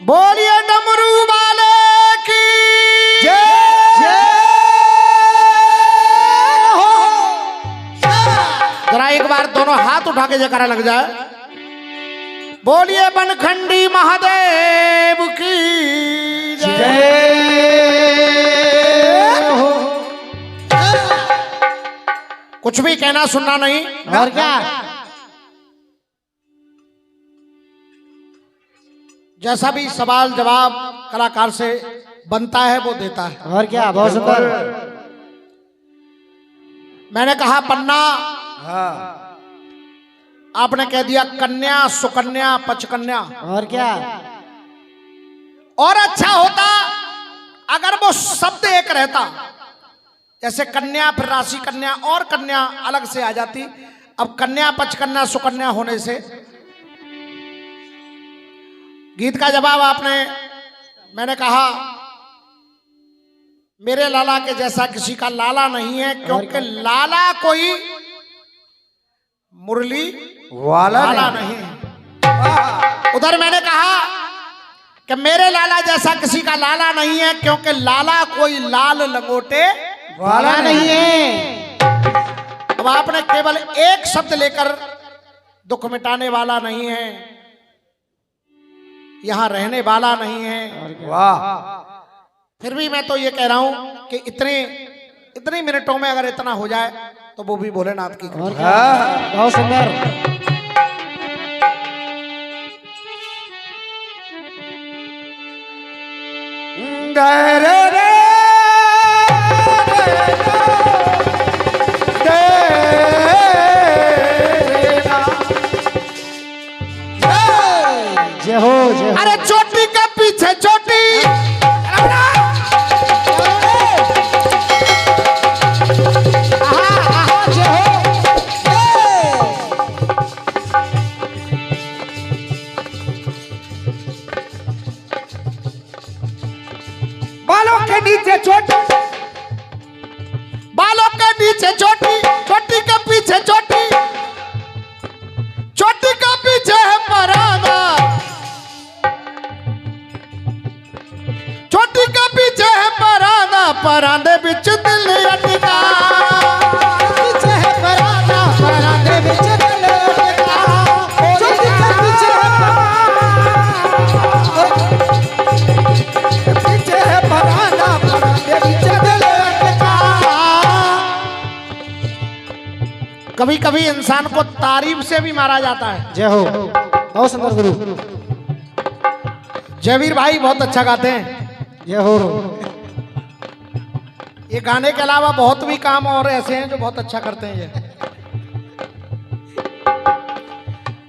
बोलिए डमरू वाले की जय हो। जरा एक बार दोनों हाथ उठा के जयकारा लग जाए। बोलिए बनखंडी महादेव की जय हो। कुछ भी कहना सुनना नहीं। और क्या? जैसा भी सवाल जवाब कलाकार से बनता है वो देता है। और क्या? बहुत सुंदर। मैंने कहा पन्ना, हाँ। आपने कह दिया कन्या, सुकन्या, पचकन्या। और क्या? और अच्छा होता अगर वो शब्द एक रहता, जैसे कन्या फिर राशि कन्या और कन्या अलग से आ जाती। अब कन्या, पचकन्या, सुकन्या होने से गीत का जवाब आपने, मैंने कहा मेरे लाला के जैसा किसी का लाला नहीं है, क्योंकि लाला कोई मुरली वाला नहीं है। उधर मैंने कहा कि मेरे लाला जैसा किसी का लाला नहीं है, क्योंकि लाला कोई लाल लंगोटे वाला नहीं है। अब आपने केवल एक शब्द लेकर दुख मिटाने वाला नहीं है, यहां रहने वाला नहीं है। वाह। फिर भी मैं तो ये कह रहा हूं कि इतने मिनटों में अगर इतना हो जाए तो वो भी भोलेनाथ की कृपा। और क्या? बहुत सुंदर। जय हो जय हो। अरे चोटी के पीछे चोटी, बालों के नीचे चोटी, बालों के नीचे चोटी, चोटी के पीछे चोटी, चोटी के पीछे है परादा, चोटी के पीछे है परादा, परांदे बिच दिल अटका, पीछे है परादा, परांदे बिच दिल अटका, चोटी के पीछे है परादा, परांदे बिच दिल अटका। कभी कभी इंसान को तारीफ से भी मारा जाता है। जय हो। बहुत सुंदर गुरु। जयवीर भाई बहुत अच्छा गाते हैं। जय हो। ये गाने के अलावा बहुत भी काम और ऐसे हैं जो बहुत अच्छा करते हैं। ये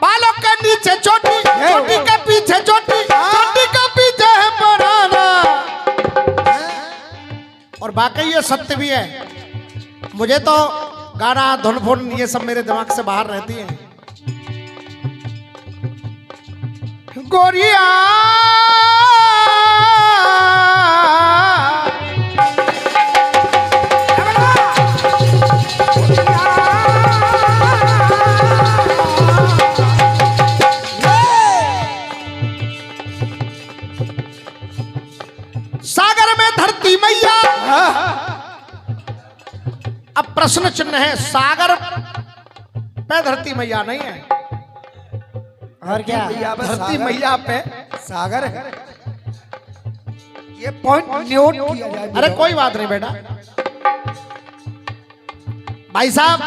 बालों के नीचे चोटी, चोटी के पीछे चोटी, चोटी के पीछे है पराना। और वाकई ये सत्य भी है। मुझे तो गाना धुन फुन ये सब मेरे दिमाग से बाहर रहती है। गोरिया सागर में धरती मैया। अब प्रश्न चिन्ह है, सागर पे धरती मैया नहीं है। और क्या? धरती मैया पे सागर है। ये पॉइंट नोट किया जाए। अरे कोई बात नहीं बेटा। भाई साहब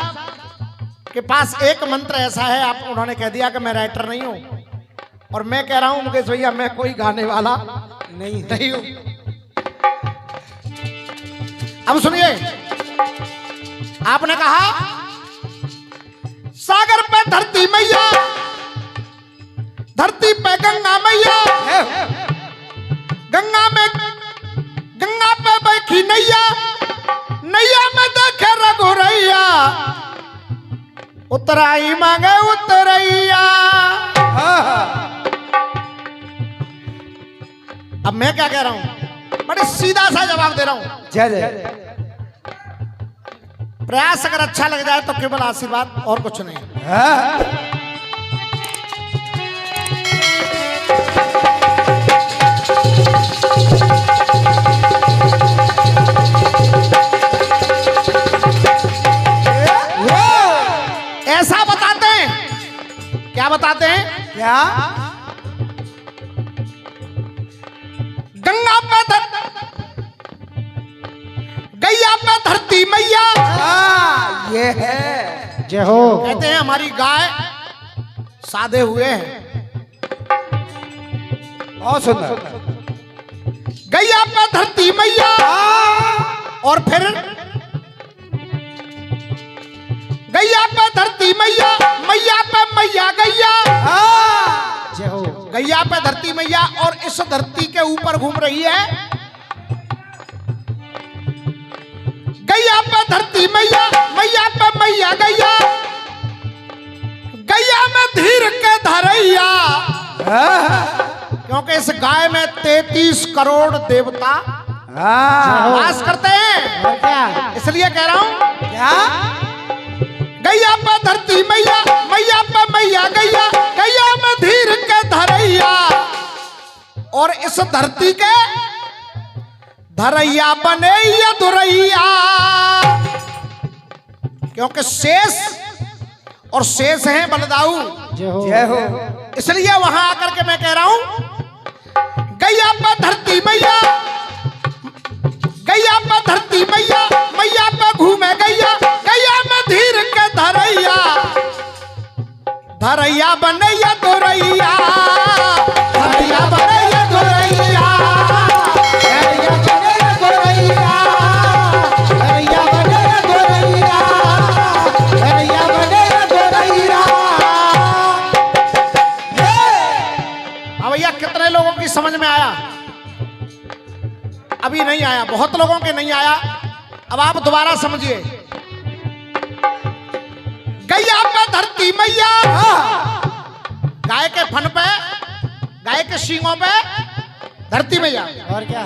के पास एक मंत्र ऐसा है, आप उन्होंने कह दिया कि मैं राइटर नहीं हूं, और मैं कह रहा हूं मुकेश भैया मैं कोई गाने वाला नहीं हूं। अब सुनिए, आपने कहा सागर पे धरती मैया, धरती पे गंगा मैया, गंगा पे बैठी नैया, नैया में देखे रघुरैया, उतराई मांगे उतरैया। अब मैं क्या कह रहा हूं, बड़े सीधा सा जवाब दे रहा हूं। जय जय। प्रयास अगर अच्छा लग जाए तो केवल आशीर्वाद और कुछ नहीं। क्या बताते हैं? क्या? गंगा पे गैया पे धरती मैया। ये है। जय हो। कहते हैं हमारी गाय साधे हुए हैं। बहुत सुंदर। गैया पे धरती मैया और फिर गैया पे धरती मैया, मैया पे मैया गैया। जय हो। गैया पे धरती मैया और इस धरती के ऊपर घूम रही है। गैया पे धरती मैया, मैया पे मैया गैया। गैया में धीर के धरैया, क्योंकि इस गाय में 33 करोड़ देवता वास करते हैं। और क्या? इसलिए कह रहा हूं, क्या? गैया पे धरती मैया, मैया पे मैया गैया। गैया में धीर के धरैया और इस धरती के धरैया बने या दुरैया, क्योंकि शेष और शेष हैं बलदाऊ। जय हो। जय हो। इसलिए वहां आकर के मैं कह रहा हूं, गैया पे धरती मैया, गैया पे धरती मैया, मैया पे घूमे गैया। गैया में धीर के धरैया, धरैया बनैया दुरैया, धरैया बनैया दुरैया, धरैया बने गोरैया, धरैया बने गोरैया, धरैया बने गोरैया। अब भैया कितने लोगों की समझ में आया? अभी नहीं आया, बहुत लोगों के नहीं आया। अब आप दोबारा समझिए। गैया पे धरती मैया, गाय के फन पे, गाय के सींगों पे धरती मैया। और क्या?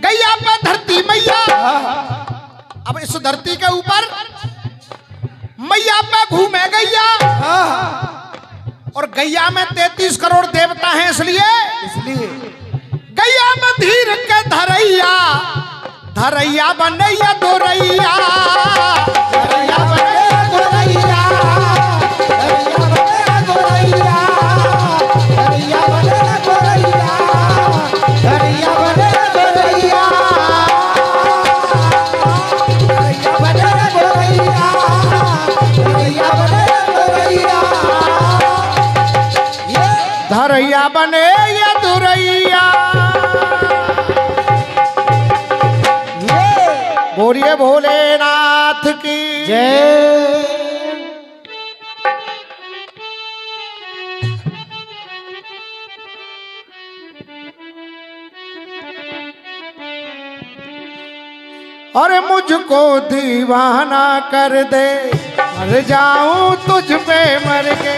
गैया पे धरती मैया, अब इस धरती के ऊपर मैया पे घूमे गैया और गैया में 33 करोड़ देवता हैं। इसलिए गैया में धीर के धरैया, धरैया बनैया दुरैया, धरैया बनैया गोरैया, धरैया बने गोरैया, धरैया बने गोरैया, धरैया बने गोरैया, धरैया बने गोरैया, धरैया बने गोरैया। धरैया बने या दुरैया। बोलिए भोलेनाथ की जय। अरे मुझको दीवाना कर दे, मर जाऊं तुझ पे मर के।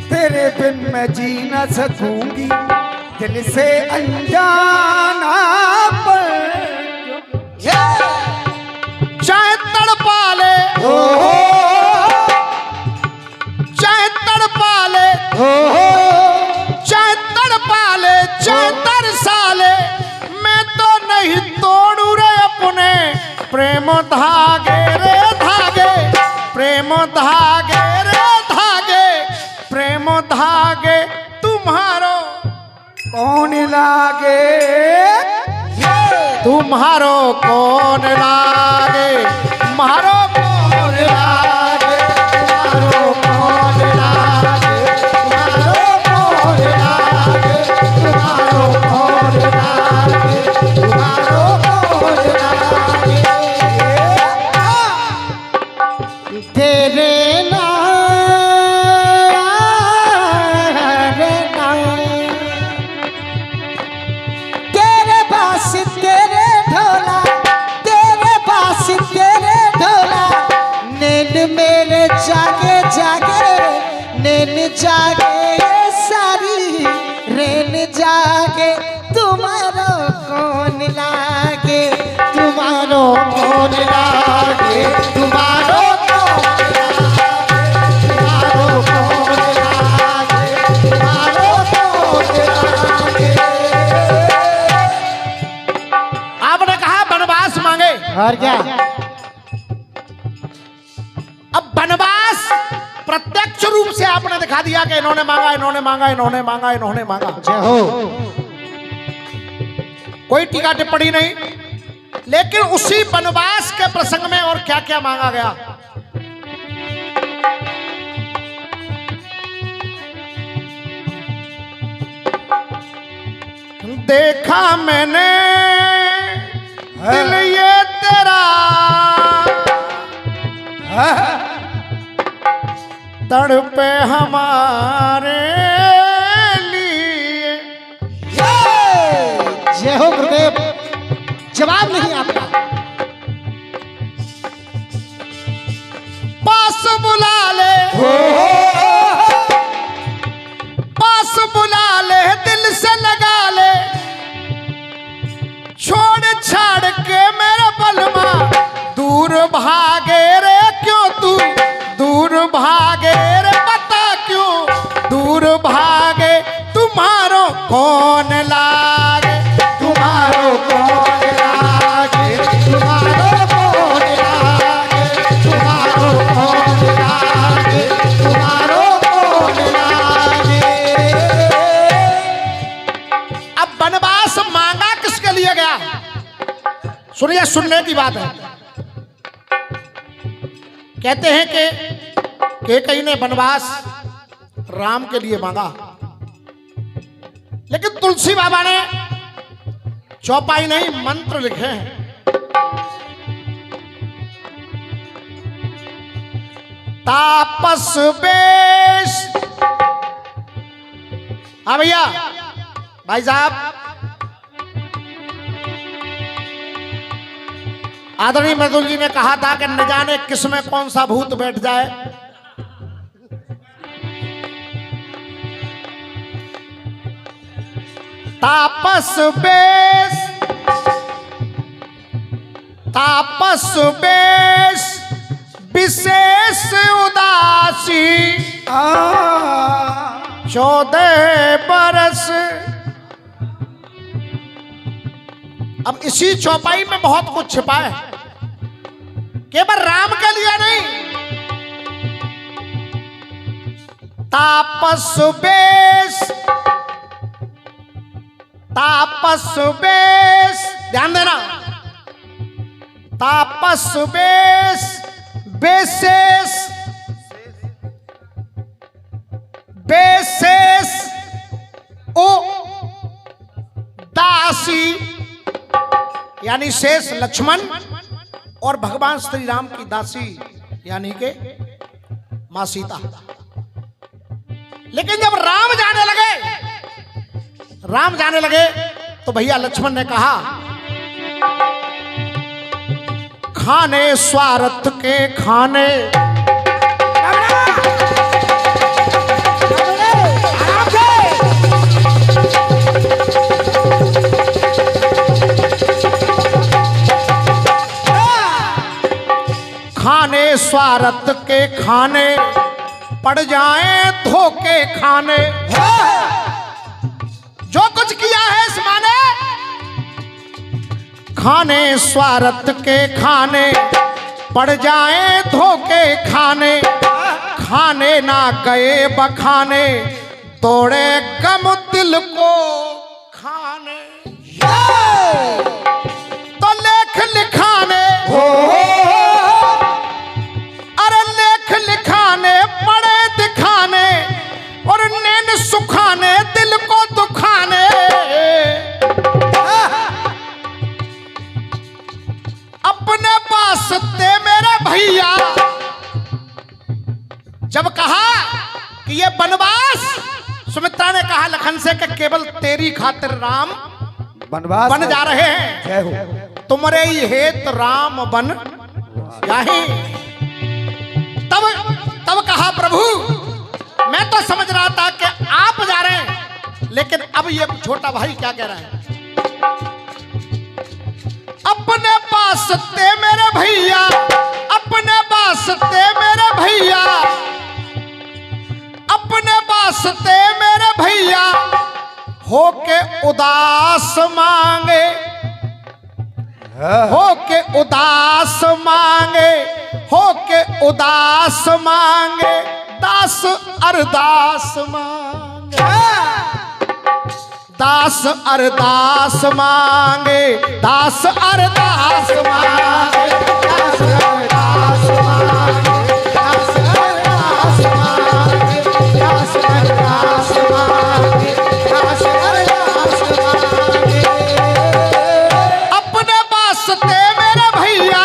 तेरे बिन मैं जी न सकूंगी, दिल से अनजाना पर चाहे तड़पा ले, चाहे तड़पा ले, चाहे तड़पा ले, चाहे तरसा ले, मैं तो नहीं तोड़ू रे अपने प्रेम धागे रे धागे, प्रेम धागे रे धागे, प्रेम धागे तुम्हारो कौन लागे, तुम्हारो कौन लागे, तुम्हारो कौन लागे, तुम्हारो कौन लागे, तुम्हारो कौन लागे, तुम्हारो कौन लागे, तुम्हारो कौन लागे। तेरे तेरे पास तेरे ढोला, तेरे पास तेरे ढोला, नैन मेरे जागे जागे, नैन जागे सारी रैन जागे, तुम्हारो कौन लागे, तुम्हारो कौन लागे, तुम्हारो कौन लागे, तुम्हारो कौन लागे, तुम्हारो कौन और क्या? अब वनवास प्रत्यक्ष रूप से आपने दिखा दिया कि इन्होंने मांगा, इन्होंने मांगा, इन्होंने मांगा, इन्होंने मांगा। जय हो। कोई टीका टिप्पणी नहीं, लेकिन उसी वनवास के प्रसंग में और क्या क्या मांगा गया। देखा मैंने दिल ये तेरा तड़पे हमारे लिए। जय हो गुरुदेव, जवाब नहीं आपका। पास बुला ले, पास बुला ले, दिल से लगा ले, छोड़ छाड़ के मेरा बलमा दूर भागे रे। क्यों तू दूर भागे रे, बता क्यों दूर भागे। तुम्हारो कौन लागे, तुम्हारो कौन लागे, तुम्हारो कौन लागे, तुम्हारो कौन लागे, तुम्हारो कौन लागे। अब वनवास मांगा किसके लिए गया? सुनिए, सुनने की बात है। कहते हैं कि कई ने वनवास राम के लिए मांगा, लेकिन तुलसी बाबा ने चौपाई नहीं मंत्र लिखे हैं। तापस बेश। हाँ भैया, भाई साहब, आदरणीय मृदुल जी ने कहा था कि न जाने किस में कौन सा भूत बैठ जाए। तापस बेश, तापस बेश विशेष उदासी 14 बरस। अब इसी चौपाई में बहुत कुछ छिपा है, केवल राम के लिए नहीं। तापस बेश, तापस बेश, ध्यान देना। तापस बेश विशेष, विशेष उदासी, यानी शेष लक्ष्मण और भगवान श्री राम की दासी यानी के मां सीता। लेकिन जब राम जाने लगे, राम जाने लगे तो भैया लक्ष्मण ने कहा, खाने स्वार्थ के खाने, खाने स्वार्थ के खाने, पड़ जाएं धोखे खाने। जो कुछ किया है इस माने, खाने स्वार्थ के खाने, पड़ जाएं धोखे खाने। खाने ना गए बखाने, तोड़े गम दिल को खाने। तो लेख लिखाने, अरे लेख लिखाने, पड़े दिखाने और नैन सुखाने, दिल को दुखाने। अपने पास ते मेरे भैया। जब कहा कि ये वनवास, सुमित्रा ने कहा लखन से कि केवल तेरी खातिर राम वनवास बन जा रहे हैं। जय हो। तुम्हारे ही हेत राम बन जाहि। तब कहा प्रभु, मैं तो समझ रहा था कि आप जा रहे हैं, लेकिन अब ये छोटा भाई क्या कह रहा है? अपने पास ते मेरे भैया, अपने पास ते मेरे भैया, अपने पास ते मेरे भैया, होके उदास मांगे। हो के उदास मांगे, हो के उदास मांगे, दास अरदास मांगे, दास अरदास मांगे, दास अरदास मांगे, दास अरदास मांगे, दास अरदास मांगे, दास अरदास मांगे, दास अरदास मांगे। अपने वास्ते मेरे भैया,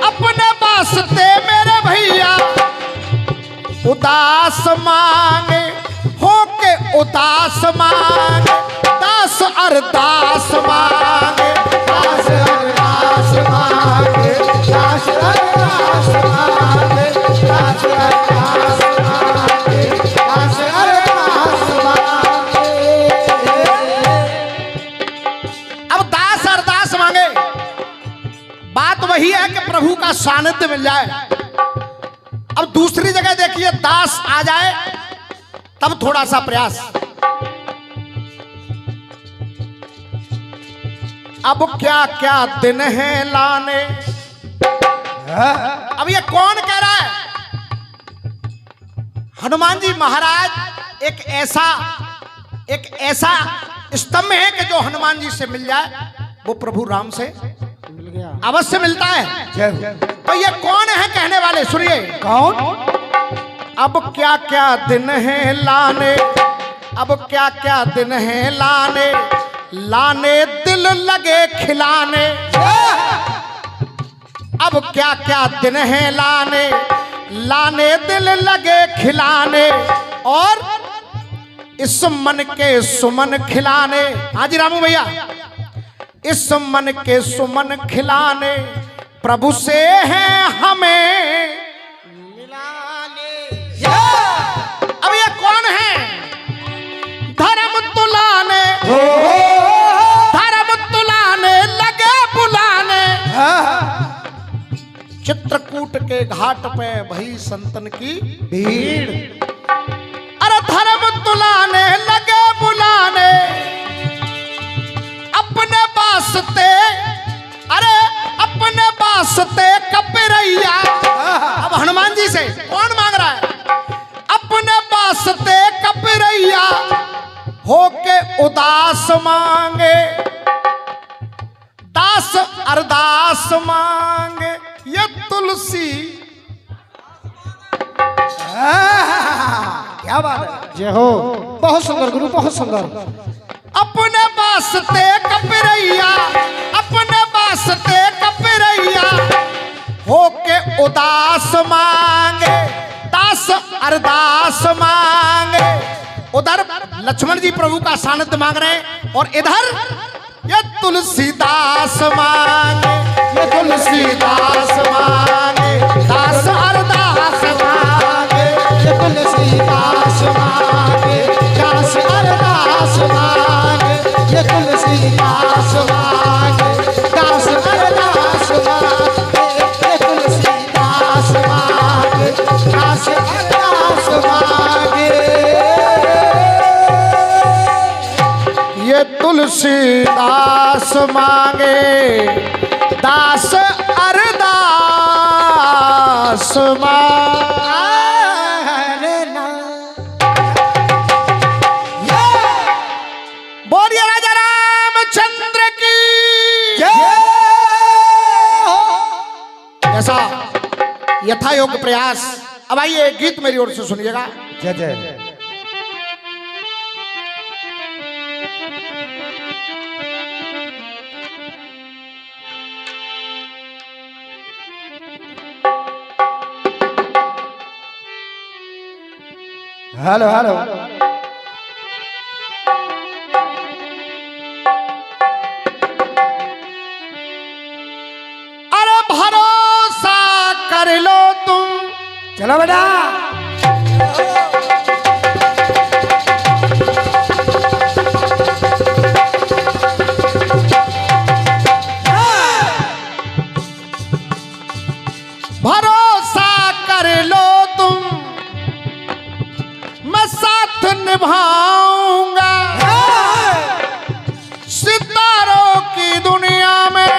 अपने वास्ते मेरे भैया उदास मांगे, हो के उदास मांगे, दास अरदास मांगे, दास अरदास मांगे, दास अरदास मांगे, दास अरदास मांगे, दास अरदास मांगे। अब दास अरदास मांगे, बात वही है कि प्रभु का सानिध्य मिल जाए। अब दूसरी जगह देखिए, दास आ जाए तब थोड़ा सा प्रयास। अब क्या क्या दिन है लाने, अब ये कौन कह रहा है? हनुमान जी महाराज एक ऐसा स्तंभ है कि जो हनुमान जी से मिल जाए वो प्रभु राम से मिल गया, अवश्य मिलता है। तो ये कौन है कहने वाले, सुनिए। कौन? अब क्या क्या दिन है लाने, अब क्या क्या दिन है लाने, लाने दिल लगे खिलाने। अब क्या क्या दिन है लाने, लाने दिल लगे खिलाने, और इस मन के सुमन खिलाने। हाजी रामू भैया, इस मन के सुमन खिलाने, प्रभु से हैं हमें मिलाने। अब ये कौन है? धर्म तुलाने, धर्म तुलाने लगे बुलाने। चित्रकूट के घाट पे भई संतन की भीड़, अरे धर्म तुलाने लगे बुलाने, अपने वास्ते, अरे अपने वास्ते कपिरैया। अब हनुमान जी से कौन मांग रहा है? अपने वास्ते कपिरैया, होके उदास मांगे, दास अरदास मांगे, ये तुलसी। क्या बात है, जय हो। बहुत सुंदर गुरु, बहुत सुंदर। अपने वास्ते कपिरैया, अपने वास्ते कपिरैया, होके उदास मांगे, दास अरदास मांगे। उधर लक्ष्मण जी प्रभु का सानिध्य मांग रहे हैं, और इधर ये तुलसीदास मांगे, ये तुलसीदास मांगे, दास अरदास मांगे, ये तुलसीदास मांगे, दास अरदास मांगे, ये तुलसीदास मांगे, दास अरदास मांगे, ये तुलसीदास मांगे, दास अरदास मांगे। ये तुलसीदास मांगे, दास अरदास मांगे। बोलिए राजा रामचंद्र की ऐसा यथा योग्य प्रयास। अब आइए गीत मेरी ओर से सुनिएगा। जय जय। Hello hello. अरे भरोसा कर लो तुम, चलो बेटा। भरोसा कर लो तुम, मैं साथ निभाऊंगा। सितारों की दुनिया में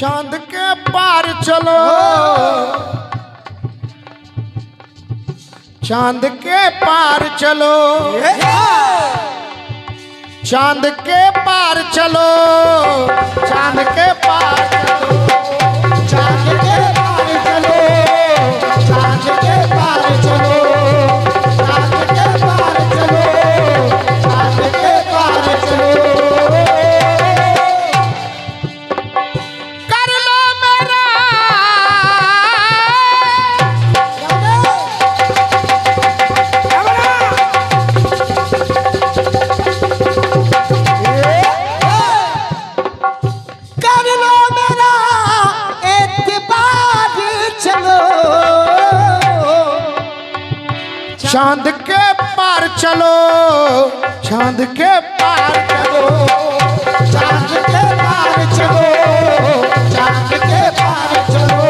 चांद के पार चलो, चांद के पार चलो, चांद के पार चलो, चांद के पार चलो, चांद के पार चलो, चांद के पार चलो, चांद के पार चलो, चांद के पार चलो। कर लो मेरा कर लो मेरा एतबार चलो, चांद के पार चलो, चांद के पार चलो, चांद के पार चलो, चांद के पार चलो,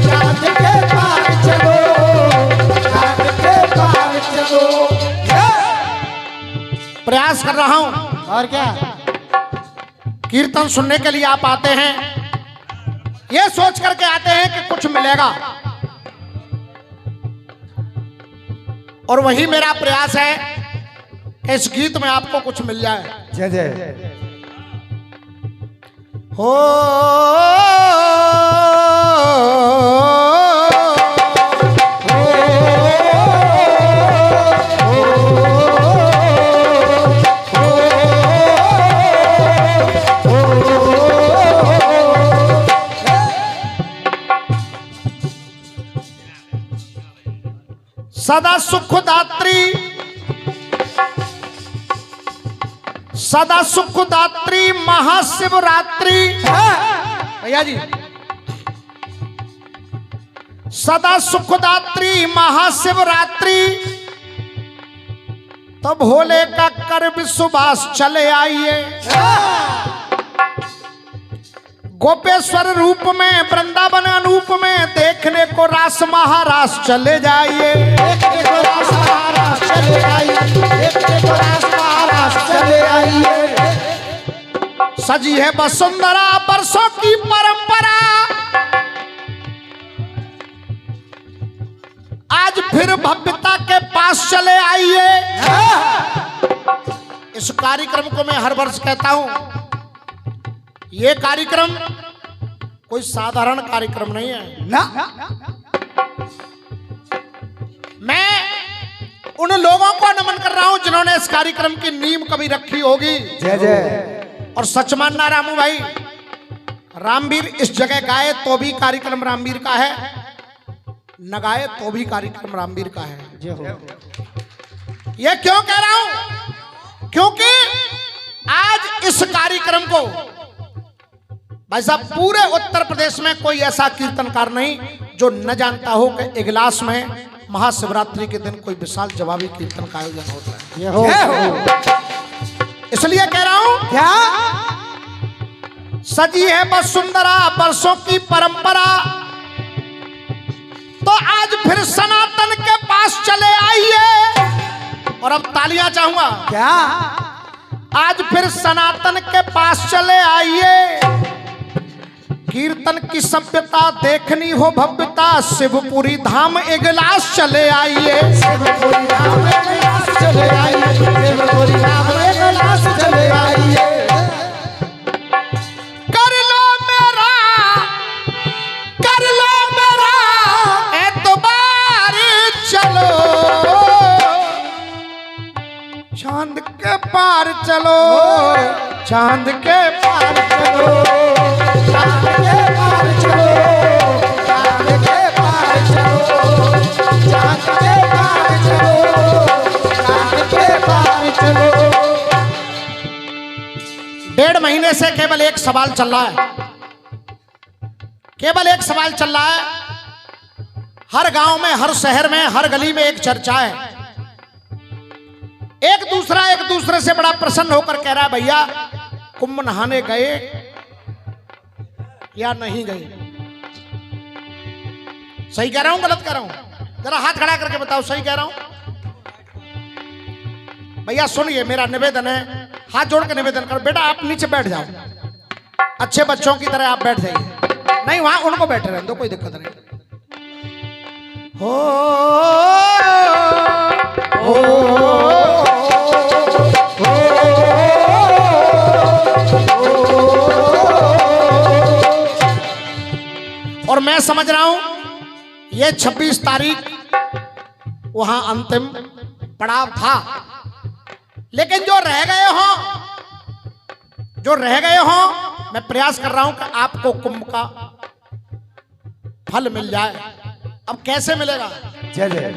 चांद के पार चलो, चांद के पार चलो। प्रयास कर रहा हूं। और क्या? कीर्तन सुनने के लिए आप आते हैं, ये सोच करके आते हैं कि कुछ मिलेगा, और वही मेरा प्रयास है कि इस गीत में आपको कुछ मिल जाए। जय जय। हो सदा सुखदात्री, सदा सुखदात्री महाशिवरात्रि, भैया जी, सदा सुखदात्री महाशिवरात्रि, तो भोले का कर विश्वास चले आइए, गोपेश्वर रूप में वृंदावन अनूप में देखने को रास महारास चले जाइए, देखने को रास महारास चले आइए, देखने को रास महारास चले आइए। सजी है वसुंधरा बरसों की परंपरा, आज फिर भव्यता के पास चले आइए। इस कार्यक्रम को मैं हर वर्ष कहता हूं, ये कार्यक्रम कोई साधारण कार्यक्रम नहीं है ना। मैं उन लोगों को नमन कर रहा हूं जिन्होंने इस कार्यक्रम की नींव कभी रखी होगी। जय जय। और सच मानना रामू भाई, रामवीर इस जगह गाए तो भी कार्यक्रम रामवीर का है, न गाए तो भी कार्यक्रम रामवीर का है। जय हो। ये क्यों कह रहा हूं? क्योंकि आज इस कार्यक्रम को भाई साहब पूरे उत्तर प्रदेश में कोई ऐसा कीर्तनकार नहीं जो न जानता हो कि इगलास में महाशिवरात्रि के दिन कोई विशाल जवाबी कीर्तन का आयोजन होता है। जय हो। इसलिए कह रहा हूं, क्या? सजी है वसुंधरा बरसों की परंपरा, तो आज फिर सनातन के पास चले आइए। और अब तालियां चाहूंगा। क्या? आज फिर सनातन के पास चले आइए, कीर्तन की सभ्यता देखनी हो भव्यता, शिवपुरी धाम इगलास चले आइए। शिवपुरी धाम इगलास चले आइए, शिवपुरी धाम इगलास चले आइए। कर लो मेरा एतबार चलो, चांद के पार चलो, चांद के पार चलो, चांद के पार चलो, चांद के पार चलो, चांद के पार चलो, चांद के पार चलो। 1.5 महीने से केवल एक सवाल चल रहा है, केवल एक सवाल चल रहा है। हर गांव में, हर शहर में, हर गली में एक चर्चा है। एक दूसरे से बड़ा प्रसन्न होकर कह रहा है, भैया कुंभ नहाने गए या नहीं गए? सही कह रहा हूं गलत कह रहा हूं? जरा हाथ खड़ा करके बताओ, सही कह रहा हूं? भैया सुनिए, मेरा निवेदन है, हाथ जोड़ के निवेदन करो। बेटा आप नीचे बैठ जाओ, अच्छे बच्चों की तरह आप बैठ जाइए। नहीं, वहां उनको बैठे रहने दो, कोई दिक्कत नहीं। हो और मैं समझ रहा हूं ये 26 तारीख वहां अंतिम पड़ाव था, लेकिन जो रह गए हो मैं प्रयास कर रहा हूं कि आपको कुंभ का फल मिल जाए। अब कैसे मिलेगा? जय जय।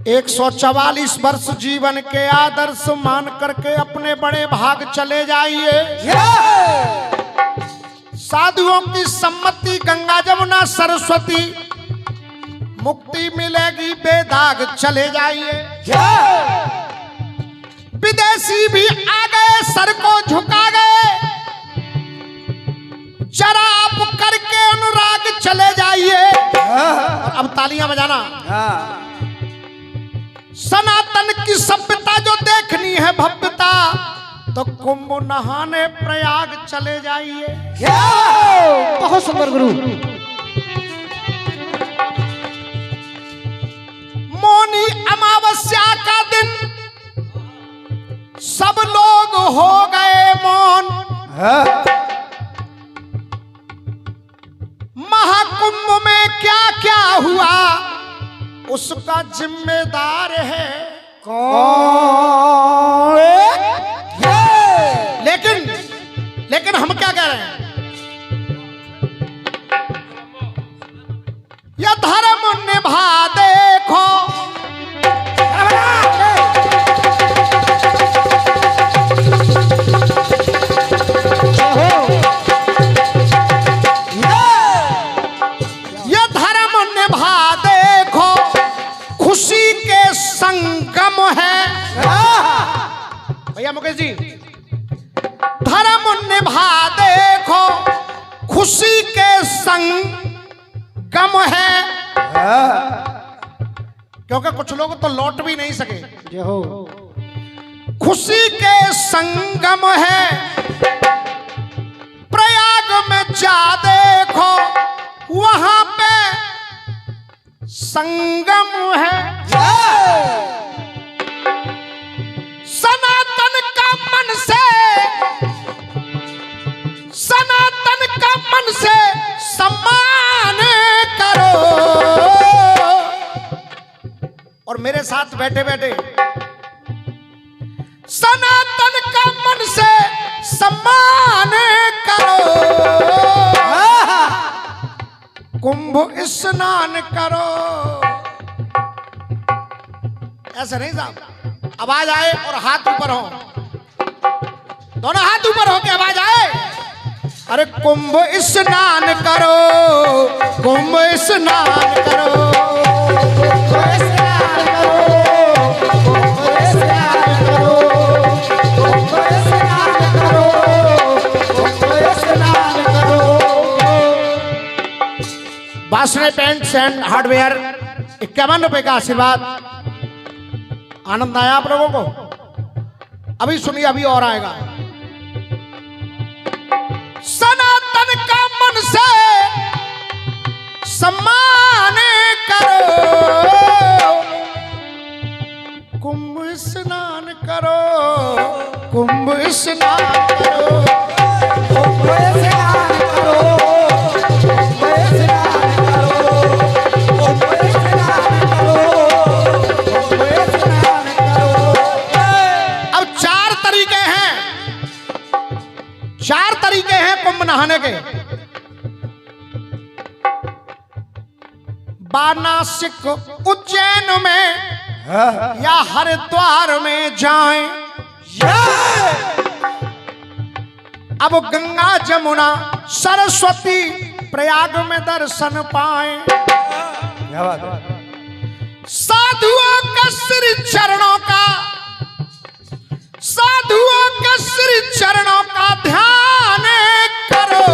144 वर्ष जीवन के आदर्श मान करके अपने बड़े भाग चले जाइए। साधुओं की सम्मति गंगा जमुना सरस्वती, मुक्ति मिलेगी बेदाग चले जाइए। विदेशी भी आ गए, सर को झुका गए, जरा आप करके अनुराग चले जाइए। और अब तालियां बजाना। सनातन की सभ्यता जो देखनी है भव्यता, तो कुंभ नहाने प्रयाग चले जाइए। बहुत सुंदर गुरु। मौनी अमावस्या का दिन सब लोग हो गए मौन। महाकुंभ में क्या क्या हुआ उसका जिम्मेदार है कौन? लेकिन हम क्या कह रहे हैं? यह धर्म निभा देखो, यह धर्म निभा देखो, खुशी के संगम है। भैया मुकेश जी, धर्म निभा देखो, खुशी के संगम है। क्योंकि कुछ लोग तो लौट भी नहीं सके। जय हो। खुशी के संगम है, प्रयाग में जा देखो, वहां पे संगम है। सनातन का मन से, सनातन का मन से सम्मान करो। और मेरे साथ बैठे बैठे सनातन का मन से सम्मान करो। कुंभ स्नान करो। ऐसे नहीं साहब, आवाज आए और हाथ ऊपर हो, दोनों हाथ ऊपर हो के आवाज आए। अरे कुंभ स्नान करो, कुंभ स्नान करो, बासने पेंट्स एंड हार्डवेयर 51 रुपए का आशीर्वाद। आनंद आया आप लोगों को? अभी सुनिए, अभी और आएगा। सनातन का मन से सम्मान करो, कुंभ स्नान करो, कुंभ स्नान करो, कुंभ स्नान करो, कुंभ नहाने के। वाराणसी उज्जैन में या हरिद्वार में जाएं, अब गंगा जमुना सरस्वती प्रयाग में दर्शन पाएं। क्या बात है? साधुओं का श्री चरणों का, साधुओं के श्री चरणों का ध्यान करो।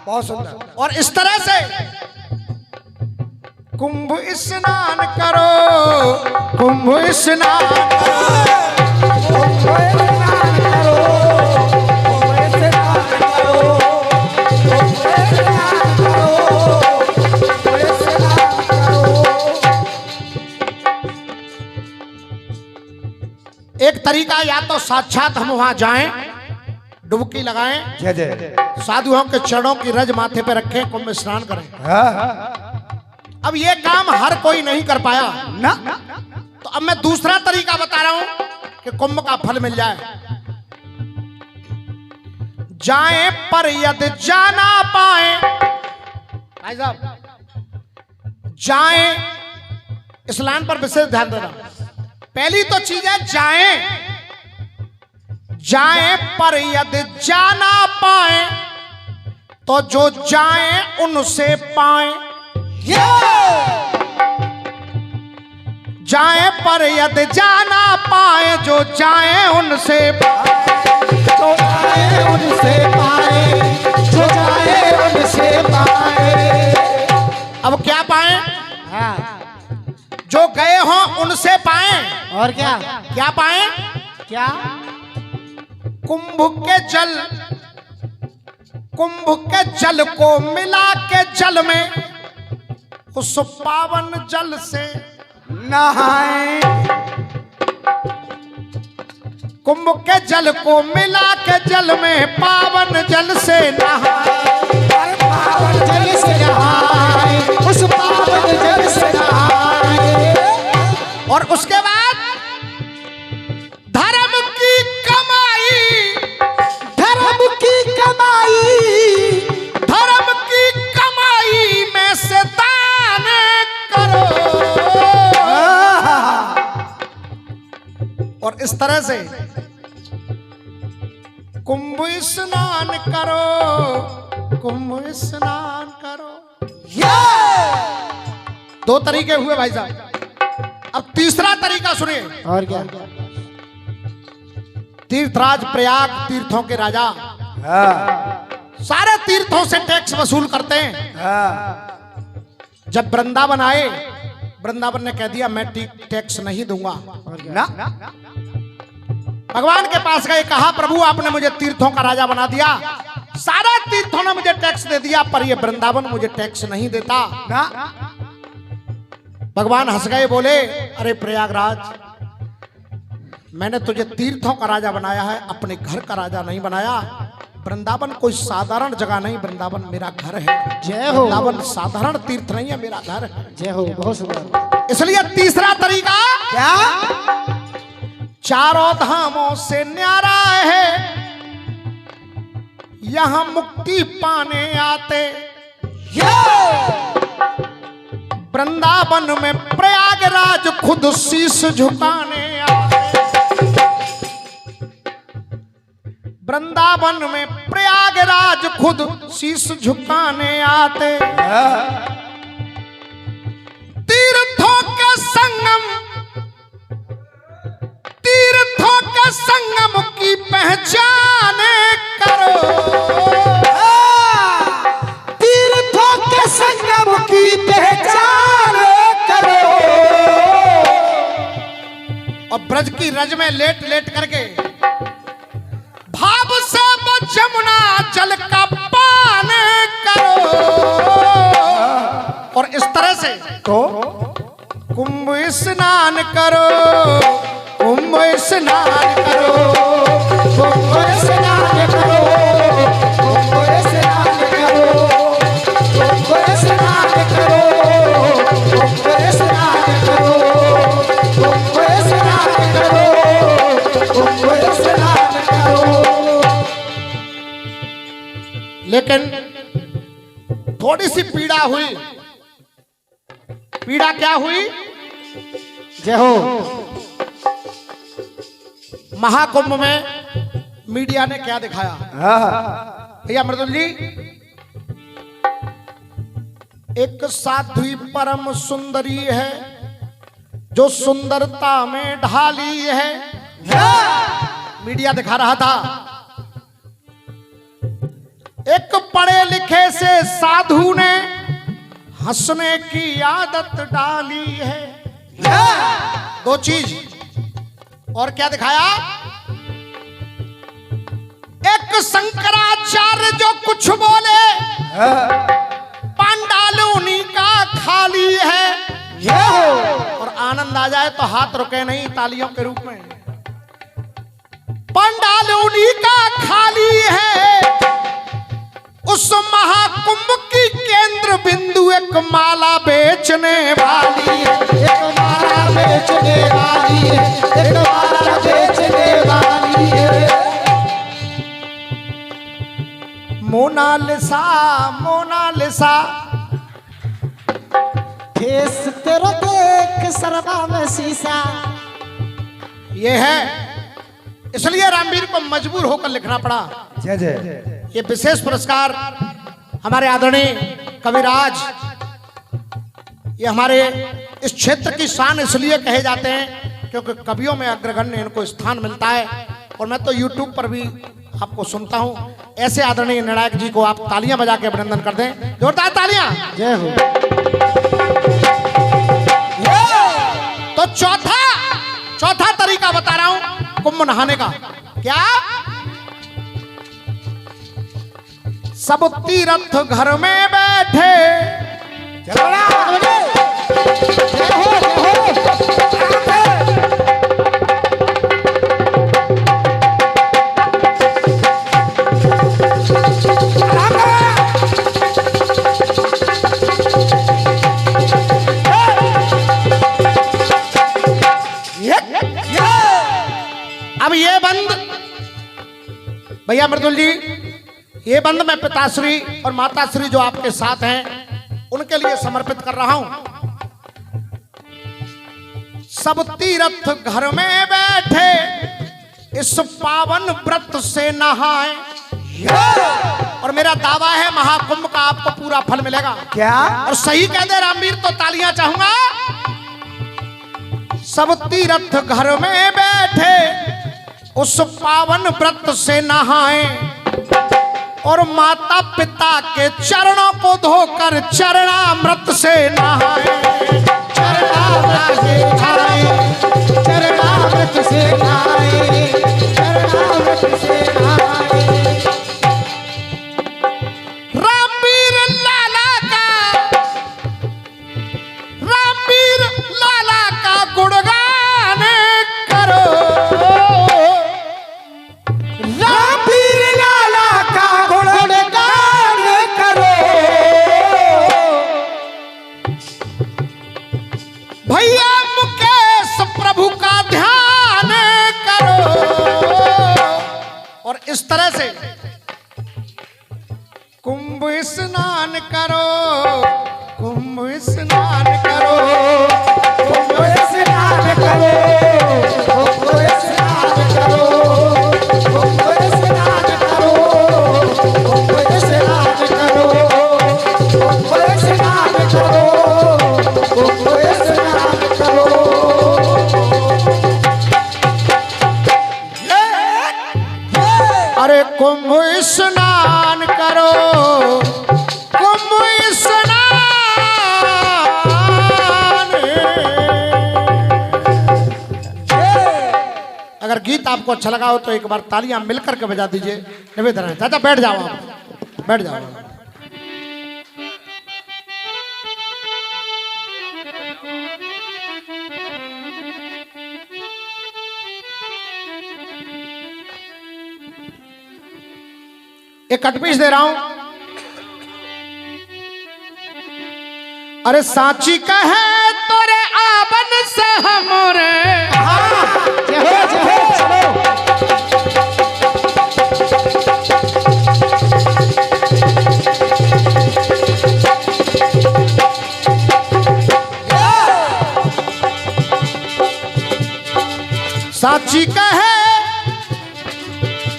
बहुत सुंदर। और इस तरह से कुंभ स्नान करो, कुंभ स्नान करो। एक तरीका या तो साक्षात हम वहां जाएं, डुबकी लगाएं, जय जय साधुओं के चरणों की रज माथे पे रखें, कुंभ स्नान करें। अब ये काम हर कोई नहीं कर पाया ना तो अब मैं दूसरा तरीका बता रहा हूं कि कुंभ का फल मिल जाए। जाएं पर यदि जाना पाए, भाई साहब जाएं, इस लाइन पर विशेष ध्यान देना। पहली तो चीज है जाएं, जाएं पर यदि जाना पाए तो जो जाएं उनसे पाए। जाएं पर यदि जाना पाए, जो जाएं उनसे जो जाए उनसे पाए, जो जाए उनसे पाए। अब क्या पाए? हाँ। जो गए हों उनसे पाए। और क्या क्या पाए? क्या? कुंभ के जल, कुंभ के जल को मिला के जल में उस पावन जल से नहाए। कुंभ के जल को मिला के जल में पावन जल से नहाए। पावन जल से नहाए, उस पावन जल से नहाए। और उसके बाद धर्म की कमाई, धर्म की कमाई, धर्म की कमाई में से दान करो। और इस तरह से कुंभ स्नान करो, कुंभ स्नान करो। दो तरीके हुए भाई साहब। अब तीसरा तरीका सुनिए। और क्या? तीर्थराज प्रयाग तीर्थों के राजा सारे तीर्थों से टैक्स वसूल करते हैं। जब वृंदावन आए, वृंदावन ने कह दिया मैं टैक्स नहीं दूंगा। ना भगवान के पास गए, कहा प्रभु आपने मुझे तीर्थों का राजा बना दिया, सारे तीर्थों ने मुझे टैक्स दे दिया, पर ये वृंदावन मुझे टैक्स नहीं देता। ना भगवान हंस गए, बोले अरे प्रयागराज, मैंने तुझे तीर्थों का राजा बनाया है, अपने घर का राजा नहीं बनाया। वृंदावन कोई साधारण जगह नहीं, वृंदावन मेरा घर है। जय हो। वृंदावन साधारण तीर्थ नहीं है, मेरा घर है। जय हो, बहुत सुंदर। इसलिए तीसरा तरीका क्या? चारों धामों से न्यारा है, यहां मुक्ति पाने आते। वृंदावन में प्रयागराज खुद शीश झुकाने आते। वृंदावन में प्रयागराज खुद शीश झुकाने आते। तीर्थों के संगम, तीर्थों के संगम की पहचान करो। तीर्थों के संगम की पहचान करो। और ब्रज की रज में लेट लेट करके भाव से जमुना जल का पान करो। और इस तरह से तो कुंभ स्नान करो, कुंभ स्नान करो, कुंभ स्नान करो, कुंभ स्नान करो, कुंभ स्नान करो, कुंभ स्नान करो, कुंभ स्नान करो, कुंभ स्नान करो। लेकिन थोड़ी सी पीड़ा हुई। पीड़ा क्या हुई? जय हो। महाकुंभ में मीडिया ने क्या दिखाया? भैया मृदुल जी, एक साध्वी परम सुंदरी है जो सुंदरता में ढाली है। मीडिया दिखा रहा था। एक पढ़े लिखे से साधु ने हंसने की आदत डाली है। दो चीज और क्या दिखाया? एक शंकराचार्य जो कुछ बोले, पांडाल उन्हीं का खाली है। और आनंद आ जाए तो हाथ रुके नहीं तालियों के रूप में। पंडाल उन्हीं का खाली है, उस महाकुंभ की केंद्र बिंदु एक माला बेचने वाली है। एक माला बेचने वाली है, एक माला बेचने वाली है। मोनालिसा मोनालिसा, फेस तेरा देख सरवा में शीशा। ये है, इसलिए रामवीर को मजबूर होकर लिखना पड़ा। जय जय। ये विशेष पुरस्कार हमारे आदरणीय कविराज, ये हमारे इस क्षेत्र की शान इसलिए कहे जाते हैं क्योंकि कवियों में अग्रगण्य इनको स्थान मिलता है। और मैं तो YouTube पर भी आपको सुनता हूं। ऐसे आदरणीय निर्णायक जी को आप तालियां बजा के अभिनंदन कर दें, जोरदार तालियां। जय हो। तो चौथा तरीका बता रहा हूं कुंभ नहाने का। क्या? सब तीर्थ घर में बैठे, अब ये बंद भैया मृदुल जी, ये बंद मैं पिताश्री और माताश्री जो आपके साथ हैं उनके लिए समर्पित कर रहा हूं। सब तीर्थ घर में बैठे, इस पावन व्रत से नहाए। और मेरा दावा है महाकुंभ का आपको पूरा फल मिलेगा। क्या? और सही कह दे रामवीर तो तालियां चाहूंगा। सब तीर्थ घर में बैठे, उस पावन व्रत से नहाए। और माता पिता के चरणों को धोकर चरणामृत से नहाए। चरणामृत से नहाए, चरणामृत से नहाए, चरणामृत से नहाए। रामवीर लाला का गुणगान करो। रामवीर लाला का गुणगान करो। भैया मुकेश प्रभु का ध्यान करो। और इस तरह से कुंभ स्नान करो, कुंभ स्नान करो, कुंभ स्नान करो, कुंभ स्नान करो, कुंभ स्नान करो, कुंभ स्नान करो, कुंभ स्नान करो, कुंभ स्नान करो। अरे कुंभ स्नान करो, कुंभ स्नान। अगर गीत आपको अच्छा लगा हो तो एक बार तालियां मिलकर के बजा दीजिए। निवेदन है। चाचा बैठ जाओ, आप बैठ जाओ। एक कटपीस दे रहा हूं। अरे सांची का है तोरे आवन से हमरे। जय हो, जय हो, चलो।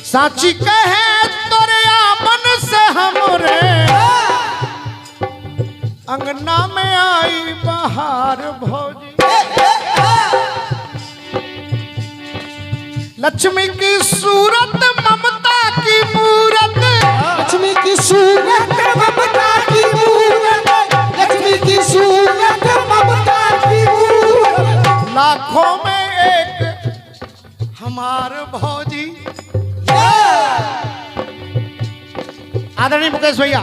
सांची का है तोरे आवन से हमरे। अंगना में आई बहार भौजी, लक्ष्मी की सूरत ममता की मूरत। लक्ष्मी की सूरत ममता की मूरत, लक्ष्मी की सूरत ममता की मूरत। लाखों में एक हमार भौजी, आदरणीय मुकेश भैया,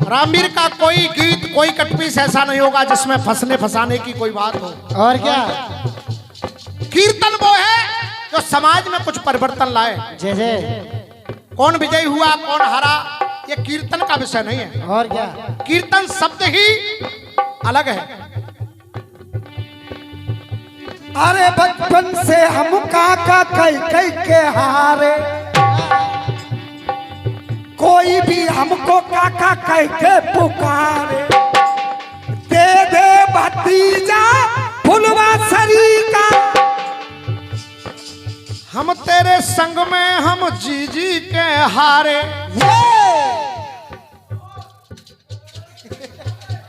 रामवीर का कोई गीत, कोई कटपीस ऐसा नहीं होगा जिसमें फंसने फंसाने की कोई बात हो। और क्या? कीर्तन वो है जो समाज में कुछ परिवर्तन लाए। जैसे कौन विजयी हुआ, कौन हारा, ये कीर्तन का विषय नहीं है। और क्या? कीर्तन शब्द ही अलग है। अरे बचपन से हम काका कई कई के हारे, कोई भी हमको काका कह के पुकारे, दे दे भतीजा फुलवा सरी का। हम तेरे संग में हम जीजी के हारे,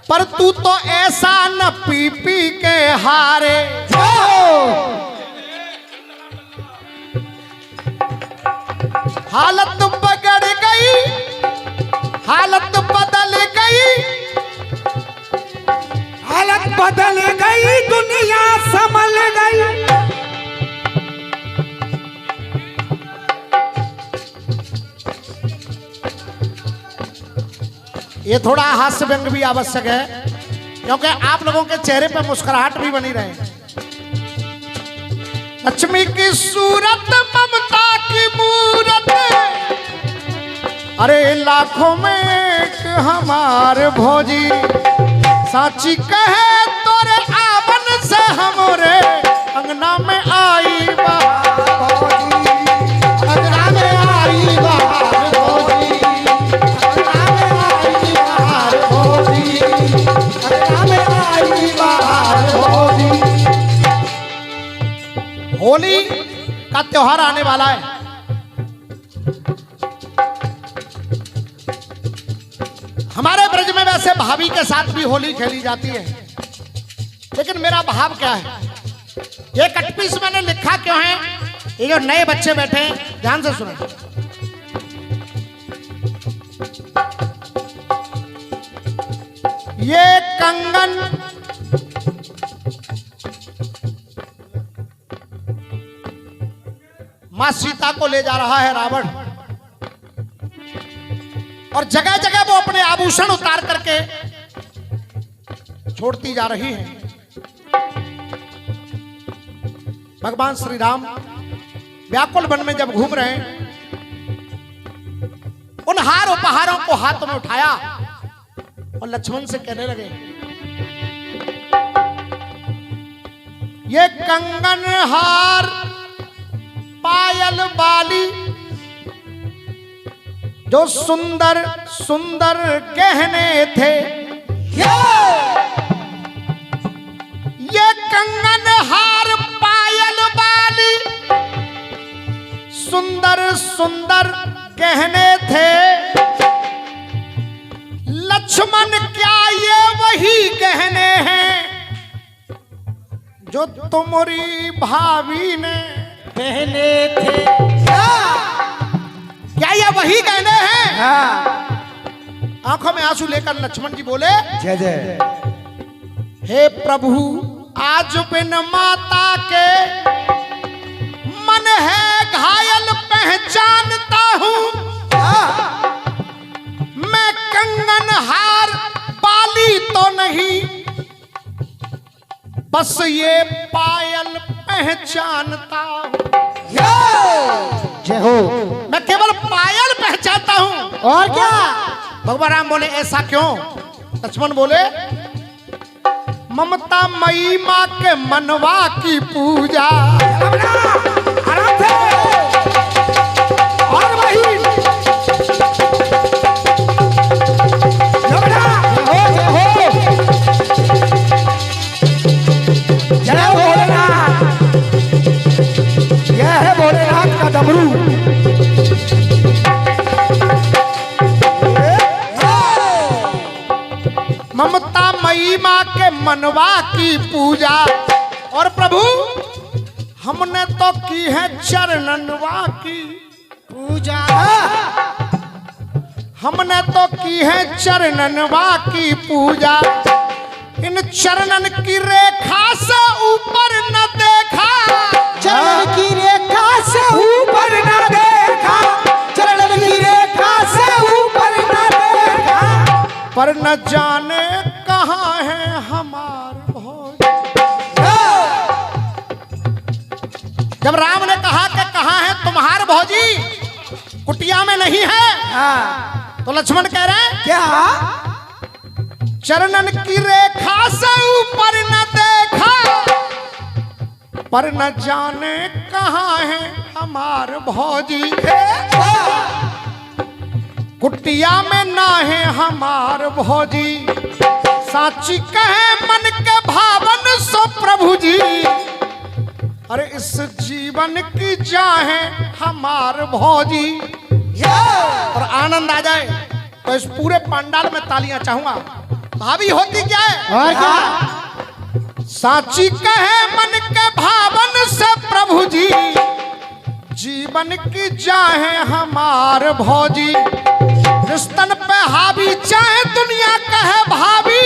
पर तू तो ऐसा न पी पी के हारे। हालत बगड़ गई, हालत बदल गई, हालत बदल गई, दुनिया संभल गई। ये थोड़ा हास्य व्यंग भी आवश्यक है क्योंकि आप लोगों के चेहरे पे मुस्कुराहट भी बनी रहे। लक्ष्मी की सूरत, ममता की मूरत, अरे लाखों में एक हमार भोजी, साची कहे तोरे आवन से हमरे अंगना में आई बहार भोजी, अंगना में आई बहार भोजी, अंगना में आई बहार भोजी, अंगना में आई बहार भोजी। होली का त्योहार आने वाला है। हमारे ब्रज में वैसे भाभी के साथ भी होली खेली जाती है, लेकिन मेरा भाव क्या है, ये कटपीस मैंने लिखा क्यों है, ये जो नए बच्चे बैठे हैं ध्यान से सुनो। ये कंगन मां सीता को ले जा रहा है रावण, और जगह जगह वो अपने आभूषण उतार करके छोड़ती जा रही है। भगवान श्री राम व्याकुल वन में जब घूम रहे हैं, उन हार उपहारों को हाथों में उठाया और लक्ष्मण से कहने लगे, ये कंगन हार पायल बाली जो सुंदर सुंदर गहने थे, ये कंगन हार पायल बाली सुंदर सुंदर गहने थे, लक्ष्मण क्या ये वही गहने हैं जो तुम्हारी भाभी ने पहने थे? क्या ये वही गहने हैं? हाँ। आंखों में आंसू लेकर लक्ष्मण जी बोले, जय जय। हे प्रभु, आज बिन माता के मन है घायल पहचानता हूँ, मैं कंगन हार बाली तो नहीं, बस ये पायल पहचानता हूँ। जय हो। मैं केवल पायल पहचानता हूँ। और क्या? भगवान राम बोले, ऐसा क्यों? लक्ष्मण बोले, ममता मई माँ के मनवा की पूजा, आराम से। और वही जय भोलेनाथ। यह है भोलेनाथ का डमरू। ममता मई माँ के मनवा की पूजा, और प्रभु हमने तो की है चरणनवा की पूजा। हमने तो की है चरणनवा की पूजा, इन चरणन की रेखा से ऊपर न देखा, चरण की रेखा से ऊपर न देखा, चरण की रेखा पर न जाने कहाँ है हमार भोज। जब राम ने कहा कि कहाँ है तुम्हार भौजी, कुटिया में नहीं है, हाँ। तो लक्ष्मण कह रहे हैं क्या? चरणन की रेखा से ऊपर न देखा, पर न जाने कहाँ है हमार भौजी। कुटिया में ना है हमार भौजी, साची कहे मन के भावन सो प्रभु जी। अरे इस जीवन की चाहे हमार भौजी। और आनंद आ जाए तो इस पूरे पंडाल में तालियां चाहूंगा। भाभी होती क्या है? और क्या? साची कहे मन के भावन से प्रभु जी, जीवन की चाहे हमार भौजी। रिश्तन पे हावी चाहे दुनिया कहे भाभी,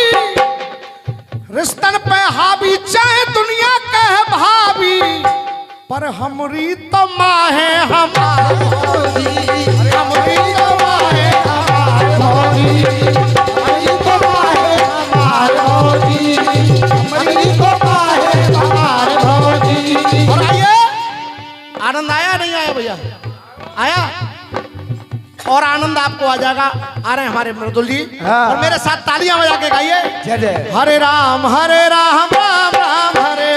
रिश्तन पे हावी चाहे दुनिया कहे भाभी, पर हमरी तो माँ है हमार भौजी। हमरी तो माँ है हमार भौजी, हमरी तो माँ है हमार भौजी, हमरी तो माँ है हमार भौजी। और आइए, आनंद आया नहीं आया भैया? आया? और आनंद आपको आ जाएगा। आ रहे हैं हमारे मृदुल जी, हाँ। और मेरे साथ तालियां बजा के गाइए। जय जय। हरे राम राम राम हरे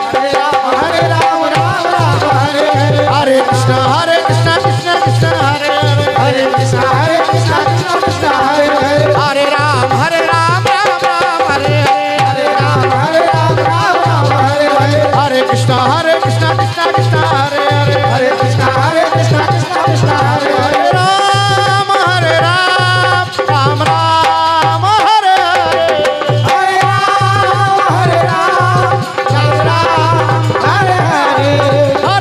हरे, हरे राम राम राम हरे हरे, हरे कृष्ण कृष्ण कृष्ण हरे हरे, हरे कृष्ण कृष्ण कृष्ण हरे हरे, हरे राम राम राम हरे हरे, हरे राम राम हरे हरे, हरे कृष्ण कृष्ण कृष्ण हरे हरे, हरे कृष्ण कृष्ण कृष्ण हरे हरे, हरे राम राम हरे हरे, हरे राम हरे हरे, हरे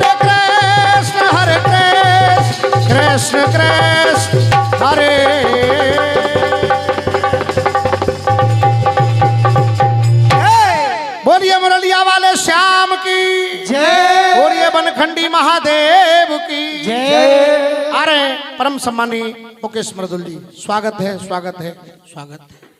कृष्ण कृष्ण हरे। बोलिए मुरलिया वाले श्याम की जय। बोलिए बनखंडी महादेव की जय। अरे परम सम्मानी मुकेश मृदुल जी, स्वागत है स्वागत है स्वागत है।